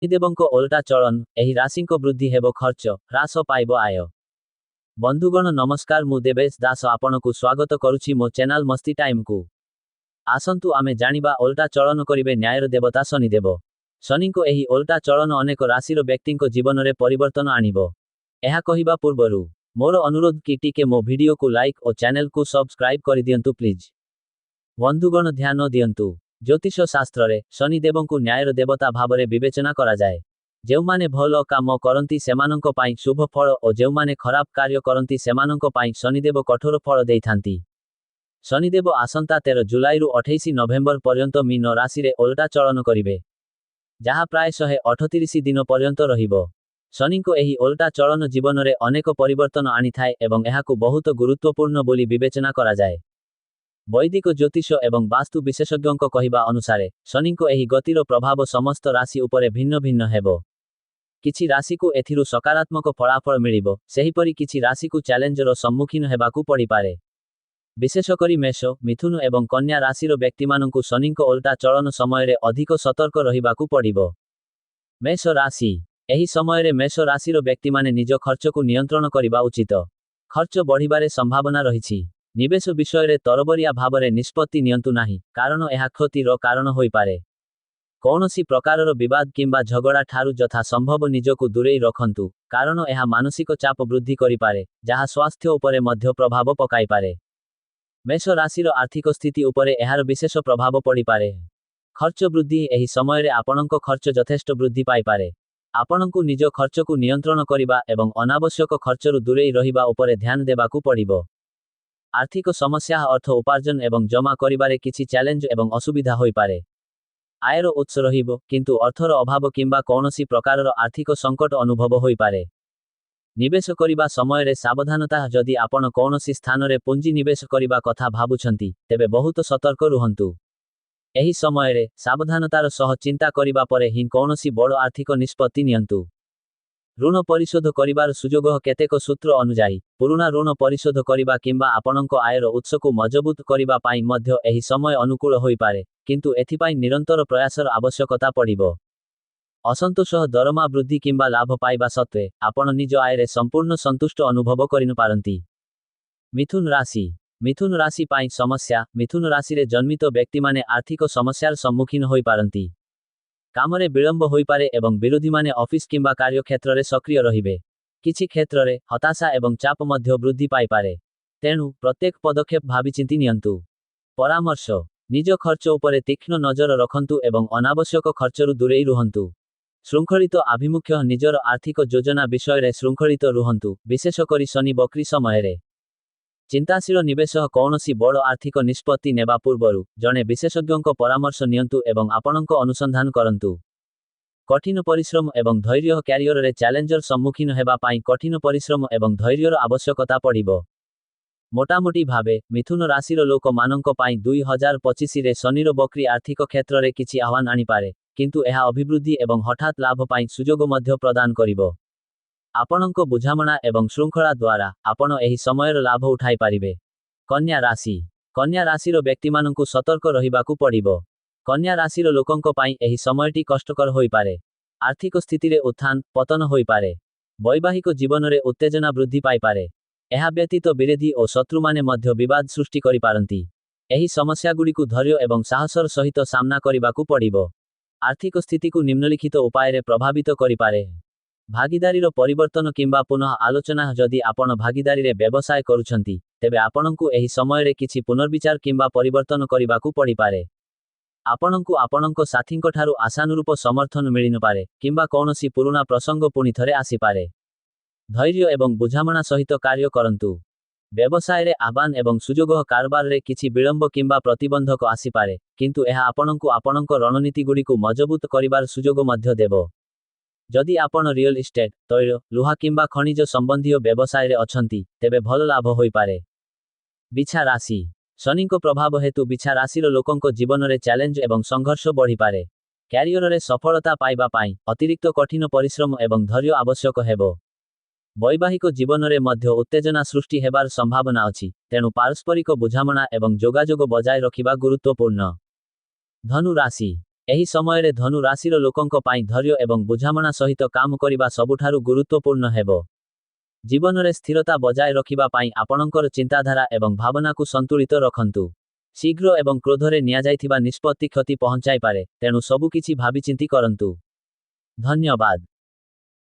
ଶନିଦେବଙ୍କ ଓଲଟା ଚଳନ, ଏହି ରାଶିଙ୍କ ବୃଦ୍ଧି ହେବ ଖର୍ଚ୍ଚ, ହ୍ରାସ ପାଇବ ଆୟ। ବନ୍ଧୁଗଣ ନମସ୍କାର, ମୁଁ ଦେବେଶ ଦାସ ଆପଣଙ୍କୁ ସ୍ୱାଗତ କରୁଛି ମୋ ଚ୍ୟାନେଲ ମସ୍ତି ଟାଇମକୁ। ଆସନ୍ତୁ ଆମେ ଜାଣିବା ଓଲଟା ଚଳନ କରିବେ ନ୍ୟାୟର ଦେବତା ଶନିଦେବ। ଶନିଙ୍କ ଏହି ଓଲଟା ଚଳନ ଅନେକ ରାଶିର ବ୍ୟକ୍ତିଙ୍କ ଜୀବନରେ ପରିବର୍ତ୍ତନ ଆଣିବ। ଏହା କହିବା ପୂର୍ବରୁ ମୋର ଅନୁରୋଧ କି ଟିକେ ମୋ ଭିଡିଓକୁ ଲାଇକ୍ ଓ ଚ୍ୟାନେଲକୁ ସବସ୍କ୍ରାଇବ କରିଦିଅନ୍ତୁ ପ୍ଲିଜ। ବନ୍ଧୁଗଣ ଧ୍ୟାନ ଦିଅନ୍ତୁ, ଜ୍ୟୋତିଷ ଶାସ୍ତ୍ରରେ ଶନିଦେବଙ୍କୁ ନ୍ୟାୟର ଦେବତା ଭାବରେ ବିବେଚନା କରାଯାଏ। ଯେଉଁମାନେ ଭଲ କାମ କରନ୍ତି ସେମାନଙ୍କ ପାଇଁ ଶୁଭ ଫଳ ଓ ଯେଉଁମାନେ ଖରାପ କାର୍ଯ୍ୟ କରନ୍ତି ସେମାନଙ୍କ ପାଇଁ ଶନିଦେବ କଠୋର ଫଳ ଦେଇଥାନ୍ତି। ଶନିଦେବ ଆସନ୍ତା 13 ଜୁଲାଇରୁ 28 ନଭେମ୍ବର ପର୍ଯ୍ୟନ୍ତ ମୀନ ରାଶିରେ ଓଲଟା ଚଳନ କରିବେ, ଯାହା ପ୍ରାୟ 138 ଦିନ ପର୍ଯ୍ୟନ୍ତ ରହିବ। ଶନିଙ୍କ ଏହି ଓଲଟା ଚଳନ ଜୀବନରେ ଅନେକ ପରିବର୍ତ୍ତନ ଆଣିଥାଏ ଏବଂ ଏହାକୁ ବହୁତ ଗୁରୁତ୍ୱପୂର୍ଣ୍ଣ ବୋଲି ବିବେଚନା କରାଯାଏ। ବୈଦିକ ଜ୍ୟୋତିଷ ଏବଂ ବାସ୍ତୁ ବିଶେଷଜ୍ଞଙ୍କ କହିବା ଅନୁସାରେ ଶନିଙ୍କ ଏହି ଗତିର ପ୍ରଭାବ ସମସ୍ତ ରାଶି ଉପରେ ଭିନ୍ନ ଭିନ୍ନ ହେବ। କିଛି ରାଶିକୁ ଏଥିରୁ ସକାରାତ୍ମକ ଫଳାଫଳ ମିଳିବ, ସେହିପରି କିଛି ରାଶିକୁ ଚ୍ୟାଲେଞ୍ଜର ସମ୍ମୁଖୀନ ହେବାକୁ ପଡ଼ିପାରେ। ବିଶେଷକରି ମେଷ, ମିଥୁନ ଏବଂ କନ୍ୟା ରାଶିର ବ୍ୟକ୍ତିମାନଙ୍କୁ ଶନିଙ୍କ ଓଲଟା ଚଳନ ସମୟରେ ଅଧିକ ସତର୍କ ରହିବାକୁ ପଡ଼ିବ। ମେଷ ରାଶି, ଏହି ସମୟରେ ମେଷ ରାଶିର ବ୍ୟକ୍ତିମାନେ ନିଜ ଖର୍ଚ୍ଚକୁ ନିୟନ୍ତ୍ରଣ କରିବା ଉଚିତ। ଖର୍ଚ୍ଚ ବଢ଼ିବାରେ ସମ୍ଭାବନା ରହିଛି। ନିବେଶ ବିଷୟରେ ତରବରିଆ ଭାବରେ ନିଷ୍ପତ୍ତି ନିଅନ୍ତୁ ନାହିଁ, କାରଣ ଏହା କ୍ଷତିର କାରଣ ହୋଇପାରେ। କୌଣସି ପ୍ରକାରର ବିବାଦ କିମ୍ବା ଝଗଡ଼ା ଠାରୁ ଯଥା ସମ୍ଭବ ନିଜକୁ ଦୂରେଇ ରଖନ୍ତୁ, କାରଣ ଏହା ମାନସିକ ଚାପ ବୃଦ୍ଧି କରିପାରେ, ଯାହା ସ୍ୱାସ୍ଥ୍ୟ ଉପରେ ମଧ୍ୟ ପ୍ରଭାବ ପକାଇପାରେ। ମେଷ ରାଶିର ଆର୍ଥିକ ସ୍ଥିତି ଉପରେ ଏହାର ବିଶେଷ ପ୍ରଭାବ ପଡ଼ିପାରେ। ଖର୍ଚ୍ଚ ବୃଦ୍ଧି, ଏହି ସମୟରେ ଆପଣଙ୍କ ଖର୍ଚ୍ଚ ଯଥେଷ୍ଟ ବୃଦ୍ଧି ପାଇପାରେ। ଆପଣଙ୍କୁ ନିଜ ଖର୍ଚ୍ଚକୁ ନିୟନ୍ତ୍ରଣ କରିବା ଏବଂ ଅନାବଶ୍ୟକ ଖର୍ଚ୍ଚରୁ ଦୂରେଇ ରହିବା ଉପରେ ଧ୍ୟାନ ଦେବାକୁ ପଡ଼ିବ। ଆର୍ଥିକ ସମସ୍ୟା, ଅର୍ଥ ଉପାର୍ଜନ ଏବଂ ଜମା କରିବାରେ କିଛି ଚ୍ୟାଲେଞ୍ଜ ଏବଂ ଅସୁବିଧା ହୋଇପାରେ। ଆୟର ଉତ୍ସ ରହିବ, କିନ୍ତୁ ଅର୍ଥର ଅଭାବ କିମ୍ବା କୌଣସି ପ୍ରକାରର ଆର୍ଥିକ ସଙ୍କଟ ଅନୁଭବ ହୋଇପାରେ। ନିବେଶ କରିବା ସମୟରେ ସାବଧାନତା, ଯଦି ଆପଣ କୌଣସି ସ୍ଥାନରେ ପୁଞ୍ଜି ନିବେଶ କରିବା କଥା ଭାବୁଛନ୍ତି, ତେବେ ବହୁତ ସତର୍କ ରୁହନ୍ତୁ। ଏହି ସମୟରେ ସାବଧାନତାର ସହ ଚିନ୍ତା କରିବା ପରେ ହିଁ କୌଣସି ବଡ଼ ଆର୍ଥିକ ନିଷ୍ପତ୍ତି ନିଅନ୍ତୁ। ଋଣ ପରିଶୋଧ କରିବାର ସୁଯୋଗ, କେତେକ ସୂତ୍ର ଅନୁଯାୟୀ ପୁରୁଣା ଋଣ ପରିଶୋଧ କରିବା କିମ୍ବା ଆପଣଙ୍କ ଆୟର ଉତ୍ସକୁ ମଜବୁତ କରିବା ପାଇଁ ମଧ୍ୟ ଏହି ସମୟ ଅନୁକୂଳ ହୋଇପାରେ, କିନ୍ତୁ ଏଥିପାଇଁ ନିରନ୍ତର ପ୍ରୟାସର ଆବଶ୍ୟକତା ପଡ଼ିବ। ଅସନ୍ତୋଷ, ଦରମା ବୃଦ୍ଧି କିମ୍ବା ଲାଭ ପାଇବା ସତ୍ତ୍ୱେ ଆପଣ ନିଜ ଆୟରେ ସମ୍ପୂର୍ଣ୍ଣ ସନ୍ତୁଷ୍ଟ ଅନୁଭବ କରିନପାରନ୍ତି। ମିଥୁନ ରାଶି, ମିଥୁନ ରାଶି ପାଇଁ ସମସ୍ୟା। ମିଥୁନ ରାଶିରେ ଜନ୍ମିତ ବ୍ୟକ୍ତିମାନେ ଆର୍ଥିକ ସମସ୍ୟାର ସମ୍ମୁଖୀନ ହୋଇପାରନ୍ତି। କାମରେ ବିଳମ୍ବ ହୋଇପାରେ ଏବଂ ବିରୋଧୀମାନେ ଅଫିସ କିମ୍ବା କାର୍ଯ୍ୟକ୍ଷେତ୍ରରେ ସକ୍ରିୟ ରହିବେ। କିଛି କ୍ଷେତ୍ରରେ ହତାଶା ଏବଂ ଚାପ ମଧ୍ୟ ବୃଦ୍ଧି ପାଇପାରେ। ତେଣୁ ପ୍ରତ୍ୟେକ ପଦକ୍ଷେପ ଭାବିଚିନ୍ତି ନିଅନ୍ତୁ। ପରାମର୍ଶ, ନିଜ ଖର୍ଚ୍ଚ ଉପରେ ତୀକ୍ଷ୍ଣ ନଜର ରଖନ୍ତୁ ଏବଂ ଅନାବଶ୍ୟକ ଖର୍ଚ୍ଚରୁ ଦୂରେଇ ରୁହନ୍ତୁ। ଶୃଙ୍ଖଳିତ ଆଭିମୁଖ୍ୟ, ନିଜର ଆର୍ଥିକ ଯୋଜନା ବିଷୟରେ ଶୃଙ୍ଖଳିତ ରୁହନ୍ତୁ, ବିଶେଷକରି ଶନି ବକ୍ରି ସମୟରେ। ଚିନ୍ତାଶୀଳ ନିବେଶ, କୌଣସି ବଡ଼ ଆର୍ଥିକ ନିଷ୍ପତ୍ତି ନେବା ପୂର୍ବରୁ ଜଣେ ବିଶେଷଜ୍ଞଙ୍କ ପରାମର୍ଶ ନିଅନ୍ତୁ ଏବଂ ଆପଣଙ୍କ ଅନୁସନ୍ଧାନ କରନ୍ତୁ। କଠିନ ପରିଶ୍ରମ ଏବଂ ଧୈର୍ଯ୍ୟ, କ୍ୟାରିୟରରେ ଚ୍ୟାଲେଞ୍ଜର ସମ୍ମୁଖୀନ ହେବା ପାଇଁ କଠିନ ପରିଶ୍ରମ ଏବଂ ଧୈର୍ଯ୍ୟର ଆବଶ୍ୟକତା ପଡ଼ିବ। ମୋଟାମୋଟି ଭାବେ ମିଥୁନ ରାଶିର ଲୋକମାନଙ୍କ ପାଇଁ 2025ରେ ଶନିର ବକ୍ରି ଆର୍ଥିକ କ୍ଷେତ୍ରରେ କିଛି ଆହ୍ୱାନ ଆଣିପାରେ, କିନ୍ତୁ ଏହା ଅଭିବୃଦ୍ଧି ଏବଂ ହଠାତ୍ ଲାଭ ପାଇଁ ସୁଯୋଗ ମଧ୍ୟ ପ୍ରଦାନ କରିବ। ଆପଣଙ୍କ ବୁଝାମଣା ଏବଂ ଶୃଙ୍ଖଳା ଦ୍ୱାରା ଆପଣ ଏହି ସମୟର ଲାଭ ଉଠାଇପାରିବେ। କନ୍ୟା ରାଶି, କନ୍ୟା ରାଶିର ବ୍ୟକ୍ତିମାନଙ୍କୁ ସତର୍କ ରହିବାକୁ ପଡ଼ିବ। କନ୍ୟା ରାଶିର ଲୋକଙ୍କ ପାଇଁ ଏହି ସମୟଟି କଷ୍ଟକର ହୋଇପାରେ। ଆର୍ଥିକ ସ୍ଥିତିରେ ଉତ୍ଥାନ ପତନ ହୋଇପାରେ। ବୈବାହିକ ଜୀବନରେ ଉତ୍ତେଜନା ବୃଦ୍ଧି ପାଇପାରେ। ଏହା ବ୍ୟତୀତ ବିରୋଧୀ ଓ ଶତ୍ରୁମାନେ ମଧ୍ୟ ବିବାଦ ସୃଷ୍ଟି କରିପାରନ୍ତି। ଏହି ସମସ୍ୟାଗୁଡ଼ିକୁ ଧୈର୍ଯ୍ୟ ଏବଂ ସାହସର ସହିତ ସାମ୍ନା କରିବାକୁ ପଡ଼ିବ। ଆର୍ଥିକ ସ୍ଥିତିକୁ ନିମ୍ନଲିଖିତ ଉପାୟରେ ପ୍ରଭାବିତ କରିପାରେ। ଭାଗିଦାରୀର ପରିବର୍ତ୍ତନ କିମ୍ବା ପୁନଃ ଆଲୋଚନା, ଯଦି ଆପଣ ଭାଗିଦାରୀରେ ବ୍ୟବସାୟ କରୁଛନ୍ତି, ତେବେ ଆପଣଙ୍କୁ ଏହି ସମୟରେ କିଛି ପୁନର୍ବିଚାର କିମ୍ବା ପରିବର୍ତ୍ତନ କରିବାକୁ ପଡ଼ିପାରେ। ଆପଣଙ୍କୁ ଆପଣଙ୍କ ସାଥୀଙ୍କଠାରୁ ଆଶାନୁରୂପ ସମର୍ଥନ ମିଳିନପାରେ କିମ୍ବା କୌଣସି ପୁରୁଣା ପ୍ରସଙ୍ଗ ପୁଣି ଥରେ ଆସିପାରେ। ଧୈର୍ଯ୍ୟ ଏବଂ ବୁଝାମଣା ସହିତ କାର୍ଯ୍ୟ କରନ୍ତୁ। ବ୍ୟବସାୟରେ ଆହ୍ୱାନ ଏବଂ ସୁଯୋଗ, କାରବାରରେ କିଛି ବିଳମ୍ବ କିମ୍ବା ପ୍ରତିବନ୍ଧକ ଆସିପାରେ, କିନ୍ତୁ ଏହା ଆପଣଙ୍କୁ ଆପଣଙ୍କ ରଣନୀତିଗୁଡ଼ିକୁ ମଜବୁତ କରିବାର ସୁଯୋଗ ମଧ୍ୟ ଦେବ। ଯଦି ଆପଣ ରିଅଲ ଇଷ୍ଟେଟ୍, ତୈଳ, ଲୁହା କିମ୍ବା ଖଣିଜ ସମ୍ବନ୍ଧୀୟ ବ୍ୟବସାୟରେ ଅଛନ୍ତି, ତେବେ ଭଲ ଲାଭ ହୋଇପାରେ। ବିଛା ରାଶି, ଶନିଙ୍କ ପ୍ରଭାବ ହେତୁ ବିଛା ରାଶିର ଲୋକଙ୍କ ଜୀବନରେ ଚ୍ୟାଲେଞ୍ଜ ଏବଂ ସଂଘର୍ଷ ବଢ଼ିପାରେ। କ୍ୟାରିୟରରେ ସଫଳତା ପାଇବା ପାଇଁ ଅତିରିକ୍ତ କଠିନ ପରିଶ୍ରମ ଏବଂ ଧୈର୍ଯ୍ୟ ଆବଶ୍ୟକ ହେବ। ବୈବାହିକ ଜୀବନରେ ମଧ୍ୟ ଉତ୍ତେଜନା ସୃଷ୍ଟି ହେବାର ସମ୍ଭାବନା ଅଛି, ତେଣୁ ପାରସ୍ପରିକ ବୁଝାମଣା ଏବଂ ଯୋଗାଯୋଗ ବଜାୟ ରଖିବା ଗୁରୁତ୍ୱପୂର୍ଣ୍ଣ। ଧନୁ ରାଶି, ଏହି ସମୟରେ ଧନୁ ରାଶିର ଲୋକଙ୍କ ପାଇଁ ଧୈର୍ଯ୍ୟ ଏବଂ ବୁଝାମଣା ସହିତ କାମ କରିବା ସବୁଠାରୁ ଗୁରୁତ୍ୱପୂର୍ଣ୍ଣ ହେବ। ଜୀବନରେ ସ୍ଥିରତା ବଜାୟ ରଖିବା ପାଇଁ ଆପଣଙ୍କର ଚିନ୍ତାଧାରା ଏବଂ ଭାବନାକୁ ସନ୍ତୁଳିତ ରଖନ୍ତୁ। ଶୀଘ୍ର ଏବଂ କ୍ରୋଧରେ ନିଆଯାଇଥିବା ନିଷ୍ପତ୍ତି କ୍ଷତି ପହଞ୍ଚାଇପାରେ, ତେଣୁ ସବୁକିଛି ଭାବିଚିନ୍ତି କରନ୍ତୁ। ଧନ୍ୟବାଦ।